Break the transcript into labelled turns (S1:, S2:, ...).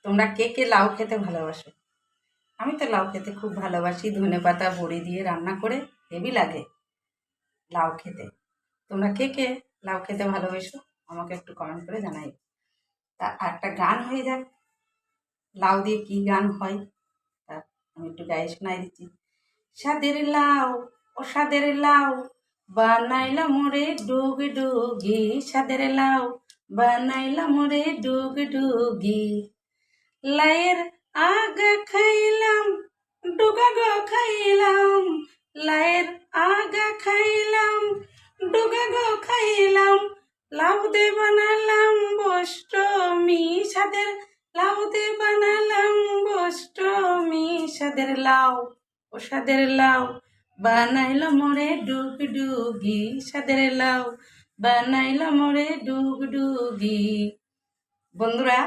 S1: তোমরা কে কে লাউ খেতে ভালোবাসো? আমি তো লাউ খেতে খুব ভালোবাসি, ধনেপাতা বড়ি দিয়ে রান্না করে হেভি লাগে লাউ খেতে। তোমরা কে কে লাউ খেতে ভালোবাসো আমাকে একটু কমেন্ট করে জানাই। তা একটা গান হয়ে যাক, লাউ দিয়ে কি গান হয় তা আমি একটু গায়ে শোনাই দিচ্ছি। সাদের লাউ, ও সাদের লাউ, বানাইলা মোরে ডুগ ডুগি। সাদের লাউ, বানাইলা মোরে ডুগ ডুগি। লাইয়ের আগা খাইলাম, ডুগা গো খাইলাম। লাইয়ের আগা খাইলাম, ডুগা গো খাইলাম। লাউ দে বানালাম বষ্টমী। সাদের লাউ দে বানালাম বষ্টমী। সাদের লাউ, ও সাদের লাউ, বানাইল মোরে ডুগ ডুগি। সাদের লাউ, বানাইল মোরে ডুগ ডুগি। বন্ধুরা,